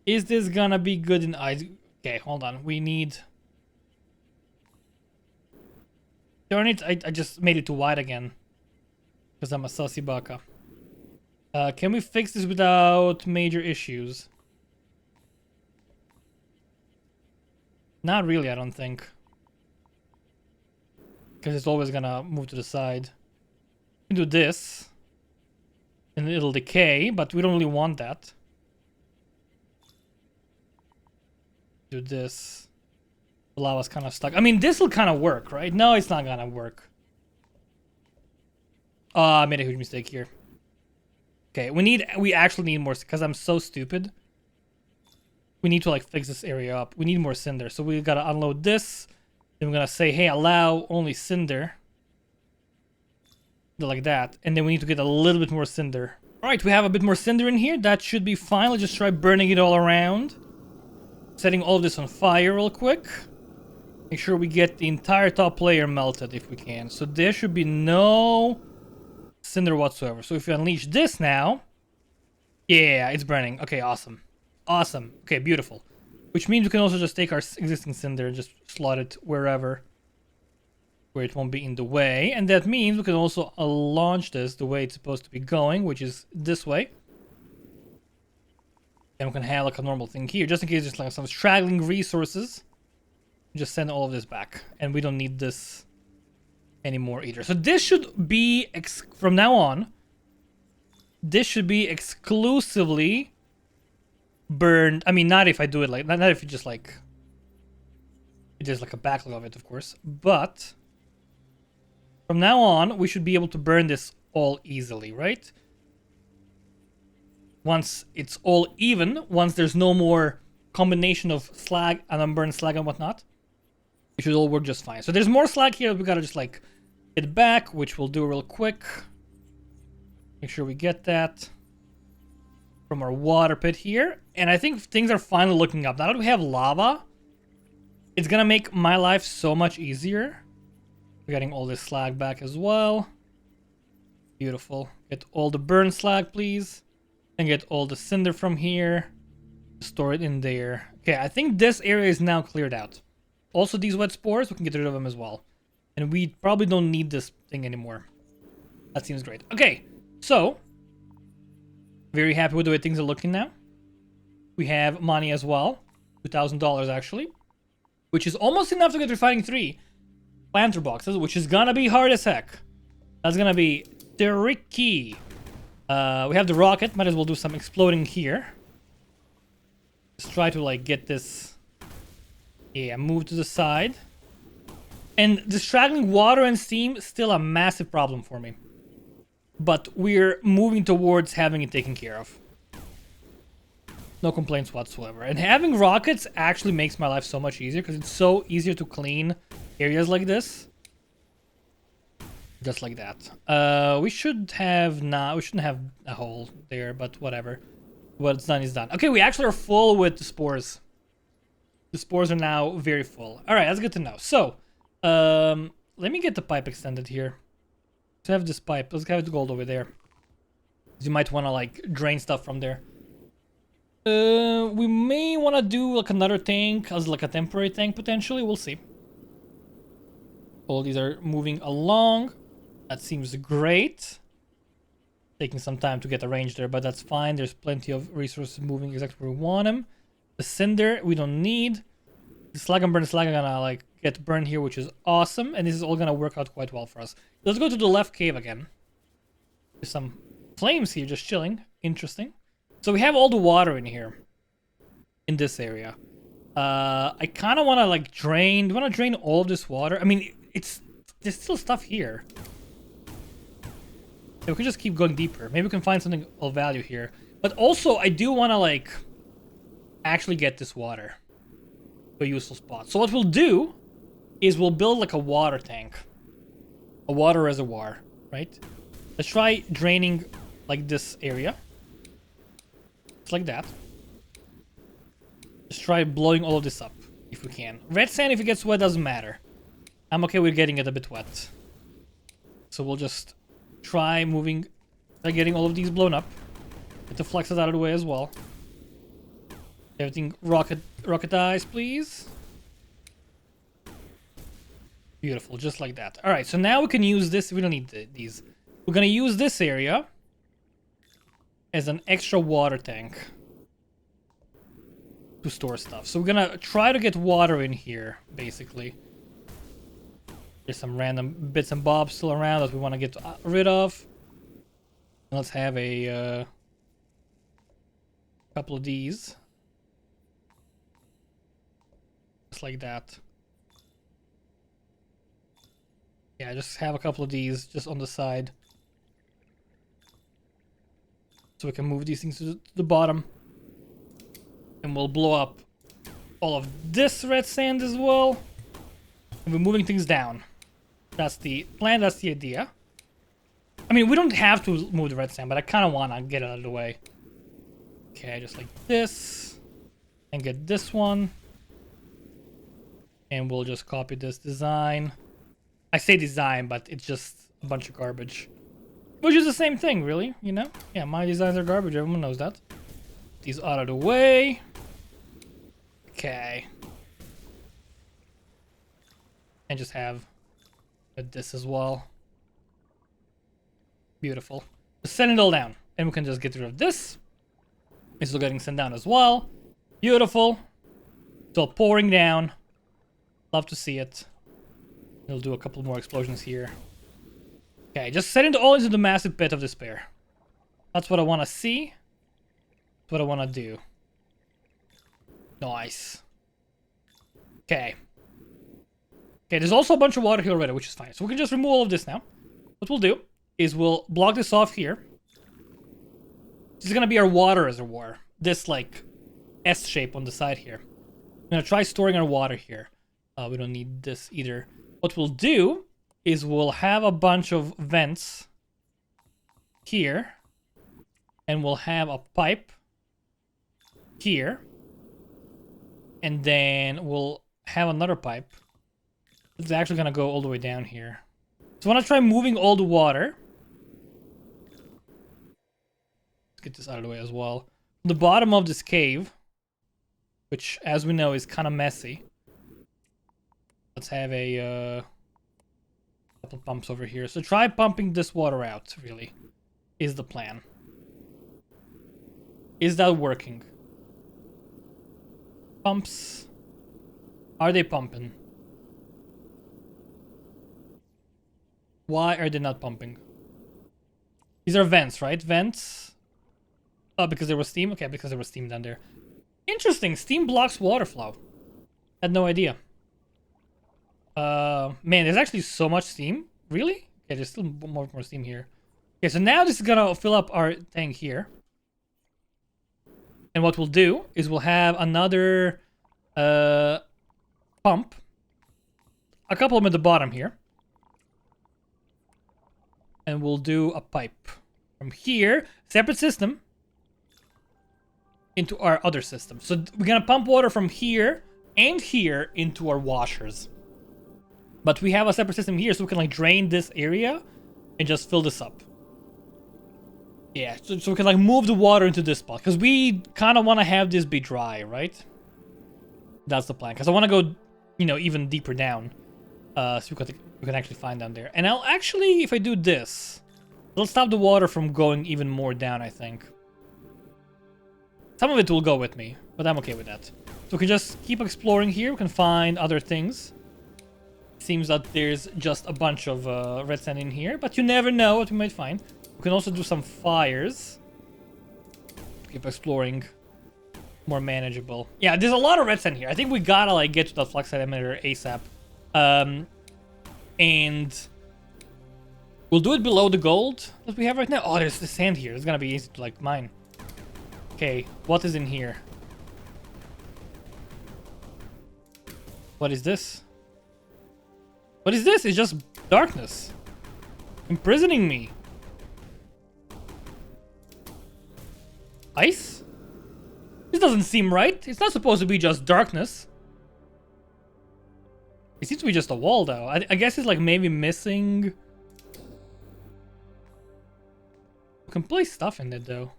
Is this gonna be good in eyes? Okay, hold on. We need... Darn it, I just made it too wide again. Because I'm a sussy baka. Can we fix this without major issues? Not really, I don't think. Because it's always gonna move to the side. We can do this. And it'll decay, but we don't really want that. Do this. The lava's kind of stuck. I mean, this will kind of work, right? No, it's not gonna work. I made a huge mistake here. Okay, we actually need more, because I'm so stupid. We need to like fix this area up. We need more cinder, so we gotta unload this. Then we're gonna say, hey, allow only cinder. Like that. And then we need to get a little bit more cinder. Alright, we have a bit more cinder in here. That should be fine. Let's just try burning it all around. Setting all of this on fire real quick. Make sure we get the entire top layer melted if we can. So there should be no cinder whatsoever. So if we unleash this now... Yeah, it's burning. Okay, awesome. Awesome. Okay, beautiful. Which means we can also just take our existing cinder and just slot it wherever. Where it won't be in the way. And that means we can also launch this the way it's supposed to be going, which is this way. And we can have like a normal thing here, just in case there's like some straggling resources. Just send all of this back. And we don't need this anymore either. So this should be, from now on, this should be exclusively burned. I mean, not if I do it like, not if you just like, there's like a backlog of it, of course. But from now on, we should be able to burn this all easily, right? Once it's all even, once there's no more combination of slag and unburned slag and whatnot, it should all work just fine. So there's more slag here. We gotta just like get back, which we'll do real quick. Make sure we get that from our water pit here. And I think things are finally looking up. Now that we have lava, it's gonna make my life so much easier. We're getting all this slag back as well. Beautiful. Get all the burn slag, please. And get all the cinder from here. Store it in there. Okay, I think this area is now cleared out. Also, these wet spores, we can get rid of them as well. And we probably don't need this thing anymore. That seems great. Okay, so. Very happy with the way things are looking now. We have money as well. $2,000 actually. Which is almost enough to get refining 3 planter boxes, which is gonna be hard as heck. That's gonna be tricky. We have the rocket. Might as well do some exploding here. Let's try to like get this. Yeah, move to the side. And the straggling water and steam still a massive problem for me. But we're moving towards having it taken care of. No complaints whatsoever. And having rockets actually makes my life so much easier because it's so easier to clean areas like this. Just like that. We should have we shouldn't have a hole there, but whatever. What's done is done. Okay, we actually are full with the spores. The spores are now very full. All right, that's good to know. So, let me get the pipe extended here. Let's have this pipe. Let's have the gold over there. You might want to like drain stuff from there. We may want to do like another tank as like a temporary tank potentially. We'll see. All these are moving along. That seems great. Taking some time to get arranged there, but that's fine. There's plenty of resources moving exactly where we want them. The cinder we don't need. The slag and burn slag are gonna like get burned here, which is awesome, and this is all gonna work out quite well for us. Let's go to the left cave again. There's some flames here just chilling. Interesting. So we have all the water in here. In this area. I kind of want to like drain. Do you want to drain all of this water? I mean, there's still stuff here. So we can just keep going deeper. Maybe we can find something of value here. But also, I do want to like actually get this water to a useful spot. So what we'll do is we'll build like a water tank. A water reservoir, right? Let's try draining like this area. Just like that. Just try blowing all of this up if we can. Red sand, if it gets wet, doesn't matter. I'm okay with getting it a bit wet. so we'll just try getting all of these blown up. Get the flexes out of the way as well. Everything rocketize, please. Beautiful, just like that. All right, so now we can use this. We don't need these. We're gonna use this area as an extra water tank to store stuff. So we're gonna try to get water in here, basically. There's some random bits and bobs still around that we want to get rid of. Let's have a couple of these. Just like that. Yeah, just have a couple of these just on the side. So we can move these things to the bottom. And we'll blow up all of this red sand as well. And we're moving things down. That's the plan, that's the idea. I mean, we don't have to move the red sand, but I kind of want to get it out of the way. Okay, just like this. And get this one. And we'll just copy this design. I say design, but it's just a bunch of garbage. Which is the same thing, really, you know? Yeah, my designs are garbage, everyone knows that. These out of the way. Okay. And just have this as well. Beautiful. Just send it all down. And we can just get rid of this. It's still getting sent down as well. Beautiful. It's all pouring down. Love to see it. We'll do a couple more explosions here. Okay, just send it all into the massive pit of despair. That's what I want to see. That's what I want to do. Nice. Okay. Okay, there's also a bunch of water here already, which is fine. So we can just remove all of this now. What we'll do is we'll block this off here. This is going to be our water reservoir. This, like, S shape on the side here. I'm going to try storing our water here. We don't need this either. What we'll do is we'll have a bunch of vents here. And we'll have a pipe here. And then we'll have another pipe. It's actually going to go all the way down here. So I want to try moving all the water. Let's get this out of the way as well. The bottom of this cave, which as we know is kind of messy. Let's have a couple pumps over here. So try pumping this water out, really, is the plan. Is that working? Pumps. Are they pumping? Why are they not pumping? These are vents, right? Vents. Oh, because there was steam? Okay, because there was steam down there. Interesting. Steam blocks water flow. Had no idea. Man, there's actually so much steam. Really? Okay, there's still more steam here. Okay, so now this is gonna fill up our tank here. And what we'll do is we'll have another pump. A couple of them at the bottom here. And we'll do a pipe from here, separate system, into our other system. So we're gonna pump water from here and here into our washers. But we have a separate system here, so we can like drain this area and just fill this up. Yeah, so we can like move the water into this spot, because we kind of want to have this be dry, right? That's the plan, because I want to go, you know, even deeper down, so we can actually find down there. And I'll actually, if I do this, it'll stop the water from going even more down, I think. Some of it will go with me, but I'm okay with that. So we can just keep exploring here. We can find other things. Seems that there's just a bunch of red sand in here, but you never know what we might find. We can also do some fires. Keep exploring. More manageable. Yeah, there's a lot of red sand here. I think we gotta like get to that flux emitter ASAP. And we'll do it below the gold that we have right now. Oh, there's the sand here. It's gonna be easy to like mine. Okay, what is in here? What is this? What is this? It's just darkness. Imprisoning me. Ice? This doesn't seem right. It's not supposed to be just darkness. It seems to be just a wall, though. I guess it's like maybe missing You can place stuff in it though.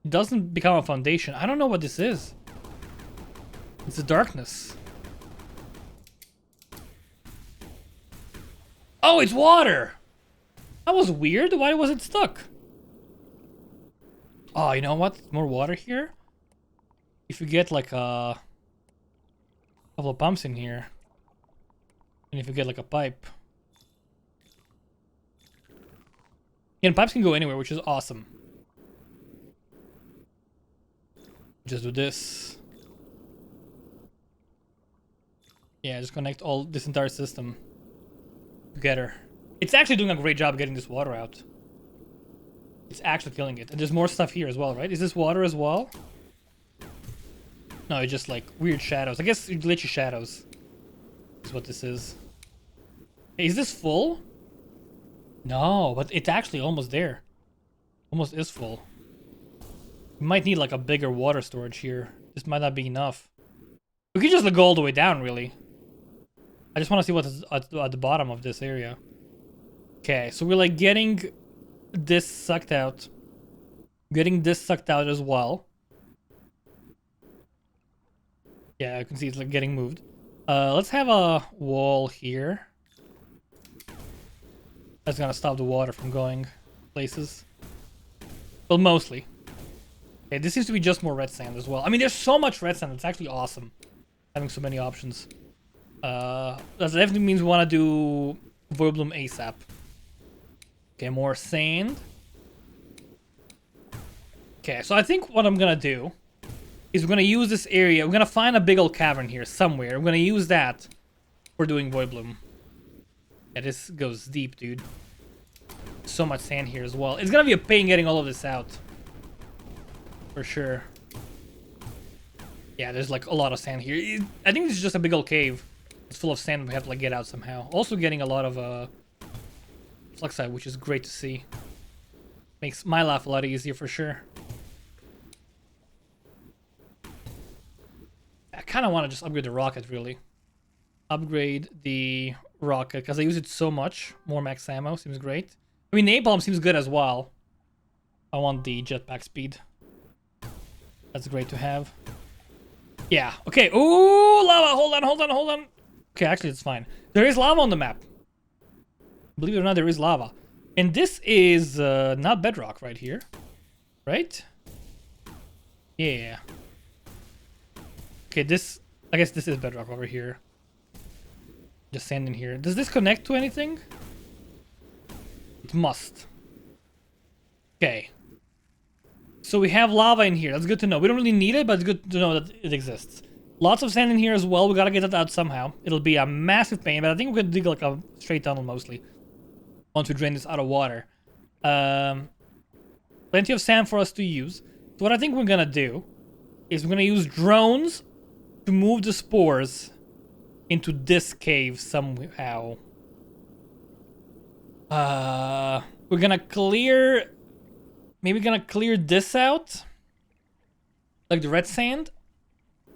It doesn't become a foundation. I don't know what this is. It's the darkness. Oh, it's water! That was weird. Why was it stuck? Oh, you know what? More water here? If you get like a couple of pumps in here, and if you get like a pipe. Yeah, and pipes can go anywhere, which is awesome. Just do this. Yeah, just connect all this entire system together. It's actually doing a great job getting this water out. It's actually killing it. And there's more stuff here as well, right? Is this water as well? No, it's just like weird shadows. I guess glitchy shadows is what this is. Hey, is this full? No, but it's actually almost there. Almost is full. We might need like a bigger water storage here. This might not be enough. We could just go all the way down, really. I just want to see what's at the bottom of this area. Okay, so we're like getting this sucked out. Getting this sucked out as well. Yeah, I can see it's like getting moved. Let's have a wall here. That's gonna stop the water from going places. Well, mostly. Okay, this seems to be just more red sand as well. I mean, there's so much red sand. It's actually awesome having so many options. That definitely means we want to do Void Bloom ASAP. Okay, more sand. Okay, so I think what I'm gonna do is we're gonna use this area. We're gonna find a big old cavern here somewhere. We're gonna use that for doing Void Bloom. Yeah, this goes deep, dude. So much sand here as well. It's gonna be a pain getting all of this out. For sure. Yeah, there's like a lot of sand here. I think this is just a big old cave. It's full of sand. We have to like get out somehow. Also getting a lot of fluxite, which is great to see. Makes my life a lot easier for sure. I kind of want to just upgrade the rocket, really. Upgrade the rocket, because I use it so much. More max ammo seems great. I mean, napalm seems good as well. I want the jetpack speed. That's great to have. Yeah, okay. Ooh, lava. Hold on, hold on, hold on. Okay, actually, it's fine. There is lava on the map. Believe it or not, there is lava. And this is not bedrock right here. Right? Yeah. Okay, this... I guess this is bedrock over here. Just sand in here. Does this connect to anything? It must. Okay. So we have lava in here. That's good to know. We don't really need it, but it's good to know that it exists. Lots of sand in here as well. We gotta get that out somehow. It'll be a massive pain, but I think we're gonna dig like a straight tunnel mostly. Once we drain this out of water. Plenty of sand for us to use. So what I think we're gonna do is we're gonna use drones to move the spores into this cave somehow. We're gonna clear... Maybe gonna clear this out. Like the red sand.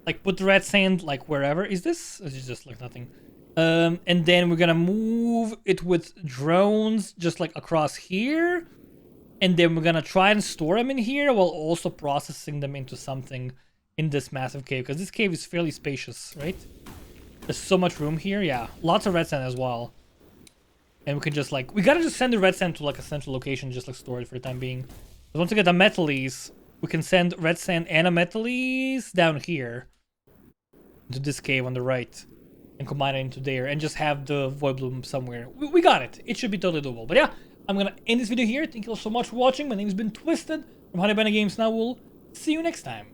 Like put the red sand like wherever. Is this? It's just like nothing. And then we're gonna move it with drones just like across here. And then we're gonna try and store them in here while also processing them into something in this massive cave. Because this cave is fairly spacious, right? There's so much room here. Yeah, lots of red sand as well. And we can just like... We gotta just send the red sand to like a central location, just like store it for the time being. But once we get the metallese, we can send red sand and a metallese down here. To this cave on the right. And combine it into there. And just have the Void Bloom somewhere. We got it. It should be totally doable. But yeah, I'm gonna end this video here. Thank you all so much for watching. My name has been Twisted from HoneyBunnyGames. Now we'll see you next time.